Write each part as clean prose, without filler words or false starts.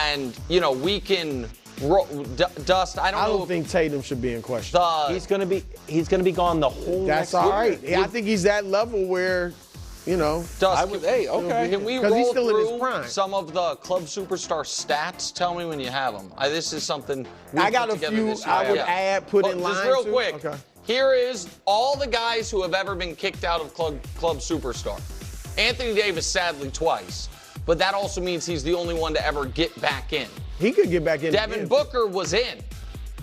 And, you know, we can dust. I don't think Tatum should be in question. He's gonna be gone the whole. That's all right. Yeah, I think he's that level where, you know. Dust. Hey, okay. Can we roll through some of the Club Superstar stats? Tell me when you have them. This is something I got a few I would put in line. Just real quick. Okay. Here is all the guys who have ever been kicked out of Club Superstar. Anthony Davis, sadly, twice. But that also means he's the only one to ever get back in. He could get back in. Devin Booker was in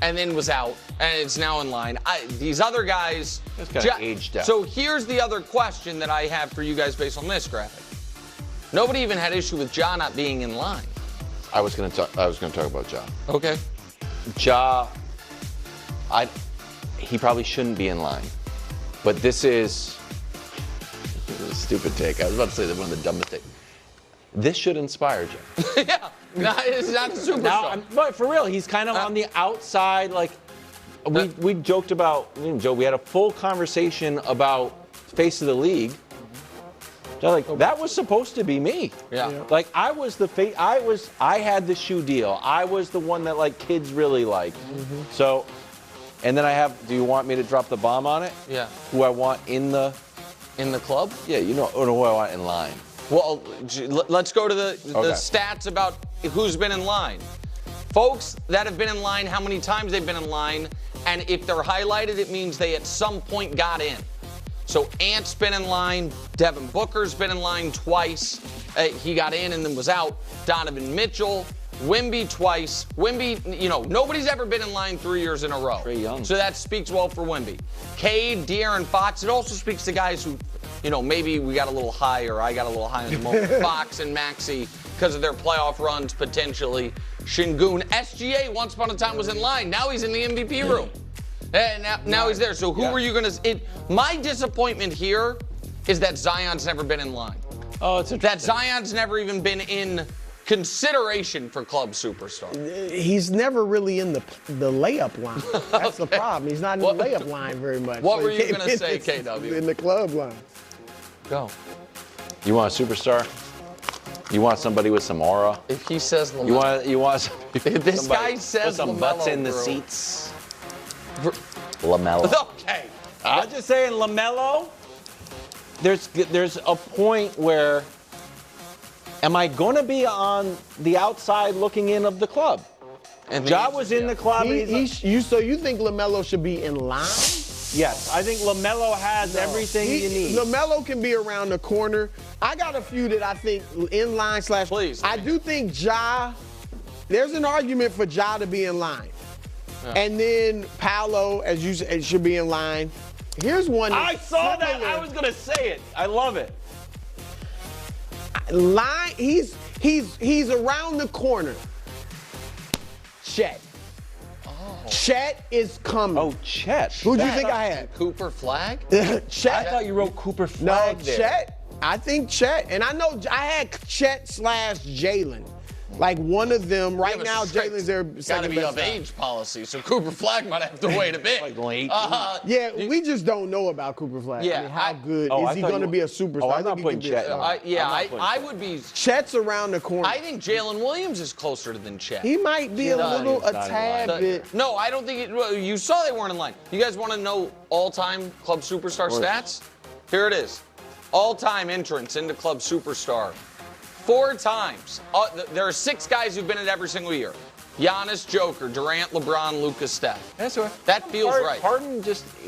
and then was out, and it's now in line. These other guys kind of aged out. So here's the other question that I have for you guys based on this graphic. Nobody even had issue with Ja not being in line. I was gonna talk about Ja. Okay. Ja, he probably shouldn't be in line, but this is a stupid take. I was about to say that one of the dumbest takes. This should inspire you. Yeah, it's not a superstar. But for real, he's kind of on the outside. Like we joked about, Joe. We had a full conversation about face of the league. Like that was supposed to be me. Yeah. Like I was the face. I had the shoe deal. I was the one that like kids really like. Mm-hmm. So, and then I have. Do you want me to drop the bomb on it? Yeah. Who I want in the club? Yeah, you know who I want in line. Well, let's go to the stats about who's been in line. Folks that have been in line, how many times they've been in line, and if they're highlighted, it means they at some point got in. So Ant's been in line, Devin Booker's been in line twice. He got in and then was out. Donovan Mitchell, Wemby twice. Wemby, nobody's ever been in line 3 years in a row. Trae Young. So that speaks well for Wemby. Cade, De'Aaron Fox. It also speaks to guys who, maybe we got a little high or I got a little high in the moment. Fox and Maxey, because of their playoff runs, potentially. Şengün. SGA, once upon a time, was in line. Now he's in the MVP room. And now he's there. So who are you going to... My disappointment here is that Zion's never been in line. Oh, it's that Zion's never even been in consideration for Club Superstar. He's never really in the layup line. That's the problem. He's not in the layup line very much. What were you going to say, KW? In the club line. Go. You want a superstar? You want somebody with some aura? If he says LaMelo. You want if this guy says put some LaMelo, butts in the seats. LaMelo. Okay. I'm just saying, LaMelo. There's a point where, am I going to be on the outside looking in of the club? And Ja was in the club. So you think LaMelo should be in line? Yes, I think LaMelo has everything you need. LaMelo can be around the corner. I got a few that I think in line / Please. I do think Ja, there's an argument for Ja to be in line. Yeah. And then Paolo, as you said, should be in line. Here's one. I saw that. I was going to say it. I love it. Line, he's around the corner. Chet. Chet is coming. Oh, Chet. Who do you think I had? Cooper Flag? Chet. I thought you wrote Cooper Flag there. Chet. I think Chet. And I know I had Chet / Jalen. Like one of them. Right now, Jalen's their second best. Got to be of age policy, so Cooper Flag might have to wait a bit. Like late. Yeah, we just don't know about Cooper Flag. Yeah, I mean, how good is he going to be a superstar? Oh, I'm not putting Chet. I would be. Chet's around the corner. I think Jalen Williams is closer than Chet. He might be a tad bit. No, I don't think you saw they weren't in line. You guys want to know all-time Club Superstar stats? Here it is. All-time entrance into Club Superstar. 4 times. There are 6 guys who've been in it every single year. Giannis, Joker, Durant, LeBron, Luka, Steph. That's right. That feels right. Harden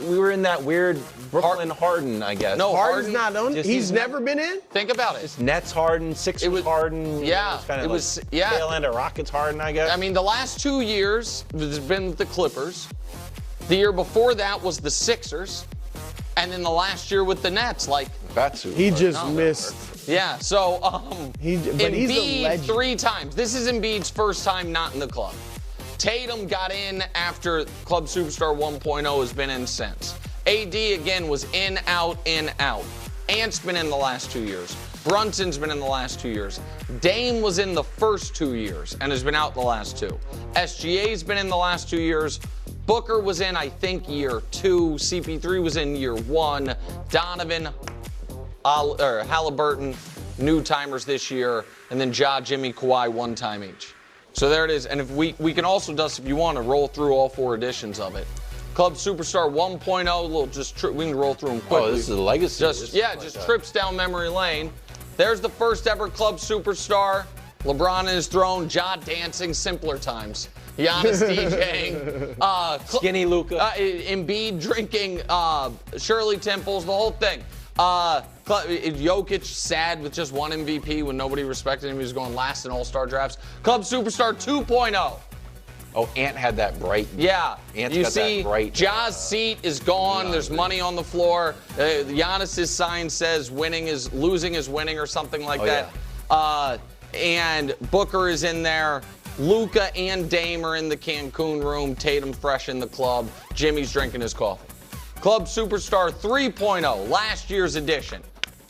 we were in that weird Brooklyn Harden, I guess. No, Harden's not on. He's never been in? Think about it. Just Nets Harden, Sixers Harden. Yeah. It was tail end of Rockets Harden, I guess. I mean, the last 2 years has been the Clippers. The year before that was the Sixers. And then the last year with the Nets, he just missed. Yeah, so he's a legend. 3 times. This is Embiid's first time not in the club. Tatum got in after Club Superstar 1.0 has been in since. AD again was in, out, in, out. Ant's been in the last 2 years. Brunson's been in the last 2 years. Dame was in the first 2 years and has been out the last 2. SGA's been in the last 2 years. Booker was in, I think, year 2. CP3 was in year 1. Donovan, Halliburton, new timers this year, and then Ja, Jimmy, Kawhi, 1 time each. So there it is. And if we can also, Dust, if you want to roll through all 4 editions of it. Club Superstar 1.0, we can roll through them quickly. Oh, this is a legacy. Just trips down memory lane. There's the first ever Club Superstar. LeBron in his throne, Ja dancing, simpler times. Giannis DJing. Skinny Luka. Embiid drinking, Shirley Temples, the whole thing. Jokic sad with just 1 MVP when nobody respected him. He was going last in All-Star drafts. Club Superstar 2.0. Oh, Ant had that bright. Yeah. Ant's you got see, that bright. Ja's seat is gone. There's money on the floor. Giannis's sign says losing is winning or something like that. Yeah. And Booker is in there. Luka and Dame are in the Cancun room. Tatum fresh in the club. Jimmy's drinking his coffee. Club Superstar 3.0, last year's edition.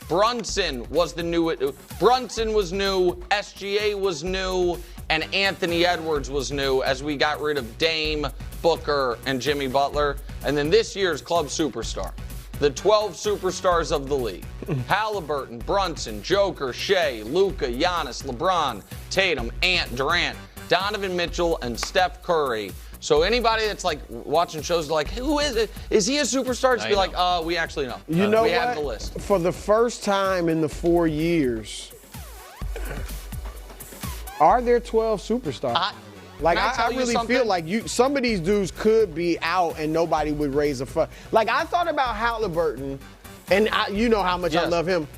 Brunson was new. SGA was new. And Anthony Edwards was new as we got rid of Dame, Booker, and Jimmy Butler. And then this year's Club Superstar, the 12 superstars of the league. Halliburton, Brunson, Joker, Shea, Luka, Giannis, LeBron, Tatum, Ant, Durant, Donovan Mitchell, and Steph Curry. So anybody that's like watching shows like, who is it? Is he a superstar? Just be like, we actually know. You know we what? have the list. For the first time in the 4 years, are there 12 superstars? I really feel like some of these dudes could be out and nobody would raise a fuss. Like, I thought about Halliburton, and you know how much I love him.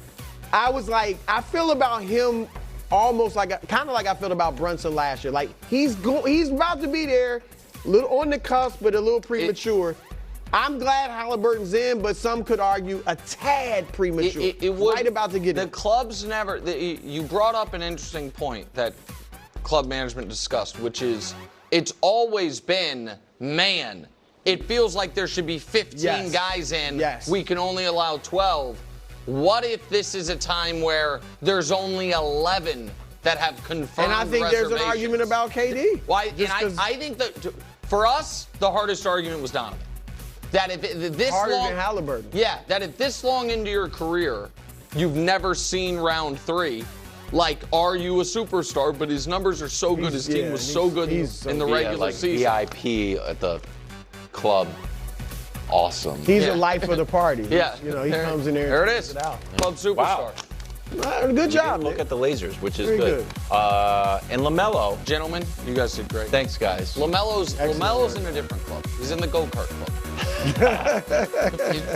I was like, I feel about him almost kind of like I felt about Brunson last year. Like, he's about to be there, a little on the cusp, but a little premature. I'm glad Halliburton's in, but some could argue a tad premature. Right about to get in. The clubs never. You brought up an interesting point that club management discussed, which is it's always been, man, it feels like there should be 15 guys in. Yes. We can only allow 12. What if this is a time where there's only 11 that have confirmed And I think there's an argument about KD. Why? And I think that for us, the hardest argument was Donovan. That if this harder long, than Halliburton. Yeah, that if this long into your career, you've never seen round 3, like, are you a superstar? But his numbers are so good. His team was so good in the regular season. VIP at the club. Awesome. He's the life of the party. Yeah. You know, he comes in there. There it is. Club Superstar. Wow. Good job, Look man. at the lasers, which is Very good. And LaMelo. Gentlemen, you guys did great. Thanks, guys. LaMelo's in a different club. He's in the go-kart club. He's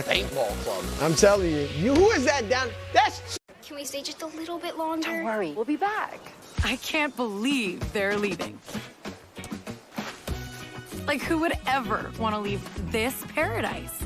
paintball club. I'm telling you. Who is that down? That's. Can we stay just a little bit longer? Don't worry, we'll be back. I can't believe they're leaving. Like, who would ever want to leave this paradise?